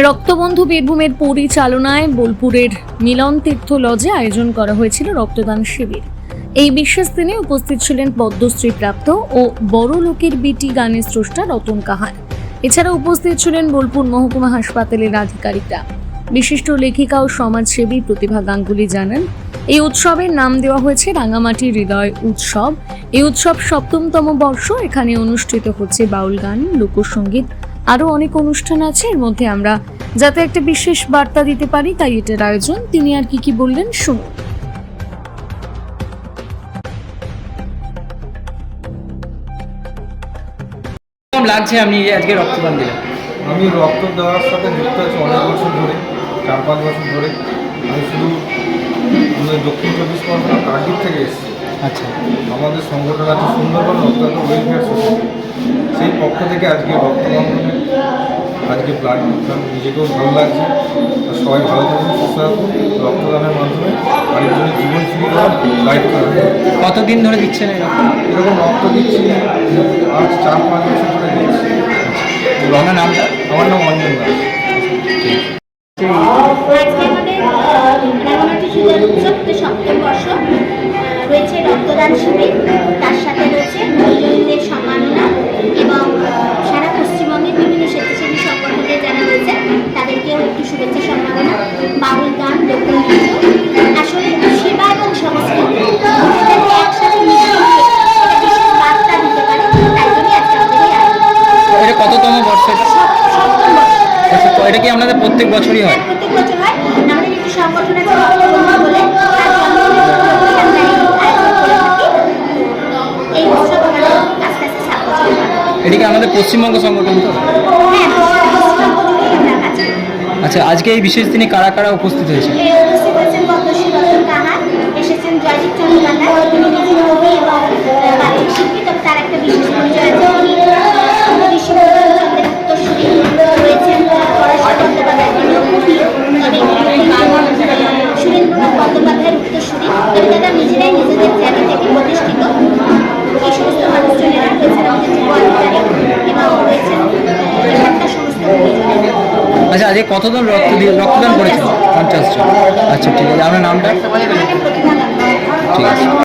রক্তবন্ধু বীরভূমের পরিচালনায় বোলপুরের মিলন তীর্থ লজে আয়োজন করা হয়েছিল রক্তদান শিবির। এই বিশেষ দিনে উপস্থিত ছিলেন পদ্মশ্রী প্রাপ্ত ও বড় লোকের বেটি গানের স্রষ্টা রতন কাহার। এছাড়া উপস্থিত ছিলেন বোলপুর মহকুমা হাসপাতালের আধিকারিকরা। বিশিষ্ট লেখিকা ও সমাজসেবী প্রতিভা গাঙ্গুলি জানান, এই উৎসবের নাম দেওয়া হয়েছে রাঙামাটি হৃদয় উৎসব। এই উৎসব ৭ম বর্ষ। এখানে অনুষ্ঠিত হচ্ছে বাউল গান, লোকসঙ্গীত, আরও অনেক অনুষ্ঠান আছে। এর মধ্যে আমরা যাতে একটা বিশেষ বার্তা দিতে পারি তাই এটার আয়োজন। তিনি আর কি বললেন শুনুন। কেমন লাগছে আপনি আজকে রক্তদান দিলেন? আমি রক্ত দেওয়ার সাথে যুক্ত আছি অনেক বছর ধরে, 4-5 বছর ধরে। আমি শুধু দক্ষিণ 24 পরগনা কার্গিল থেকে এসেছি। আচ্ছা, আমাদের সংগঠন আছে সুন্দরবন রক্তদাতা ওয়েলফেয়ার সোসাইটি। সেই পক্ষ থেকে আজকে রক্তবন্ধনে আজকে ব্লাড দিলাম। নিজেকেও ভালো লাগছে। আর সবাই ভালো থাকুন, সুস্থ থাকুন। রক্তদানের মাধ্যমে আরেকজনের জীবন ফিরিয়ে দেওয়ার দায়িত্ব আছে। কতদিন ধরে দিচ্ছেন এরকম রক্ত দিচ্ছি আজ 4-5 বছর ধরে দিচ্ছি। আপনার নামটা? আমার নাম অঞ্জন দাস। আজকে আমাদের রাঙামাটি হৃদয় উৎসবতে ৭ম বর্ষ রয়েছে রক্তদান শিবির, তার সাথে রয়েছে মহিলাদের সম্মাননা এবং সারা পশ্চিমবঙ্গের বিভিন্ন স্বেচ্ছাসেবী সংগঠনের যারা রয়েছে তাদেরকেও একটু শুভেচ্ছা সম্মাননা, বাউল গান, লোকনৃত্য। আসলে সেবা এবং সংস্কার যাতে একসাথে মিশে বার্তা দিতে পারে, তাই জন্যই আজকে আমাদের এই আয়োজন। এটা কততম বর্ষ? ৭ম বর্ষ। এটা কি আপনাদের প্রত্যেক বছরই হয়? প্রত্যেক বছর হয়। আমাদের একটি সংগঠন আছে রক্তবন্ধু বলে, তার জন্মদিনের উপলক্ষে আমরা এই আয়োজন করে থাকি। এই উৎসব আমাদের আস্তে আস্তে 7 বছর হয়। এটা কি আমাদের পশ্চিমবঙ্গ সংগঠন তো? হ্যাঁ, পশ্চিমবঙ্গ জুড়েই আমরা কাজ করি। আচ্ছা, আজকে এই বিশেষ দিনে কারা কারা উপস্থিত হয়েছে? উপস্থিত হয়েছেন পদ্মশ্রী রতন কাহার, এসেছেন জয়দীপ চট্টোপাধ্যায়, তিনি নিজের কবি এবং বাচিক শিল্পী, তবে তার একটা বিশেষ পরিচয় আছে। তিনি বিশ্ববিদ্যালয়ের উত্তরসূরি রয়েছেন। পরেশ বন্দ্যোপাধ্যায়, তিনিও কবি, তবে সুরেন্দ্রনাথ বন্দ্যোপাধ্যায়ের উত্তরসূরি। এনারা নিজেরাই নিজেদের জায়গা থেকে প্রতিষ্ঠিত। এই সমস্ত মানুষজনেরা রয়েছেন আমাদের যুব আধিকারিক এবং রয়েছেন এখানকার সমস্ত গুণীজনেরা। আচ্ছা, আজকে কতজন রক্তদান করেছেন? 50 জন। আচ্ছা, ঠিক আছে। আপনার নামটা? আমাদের প্রতিভা গাঙ্গুলি। ঠিক আছে।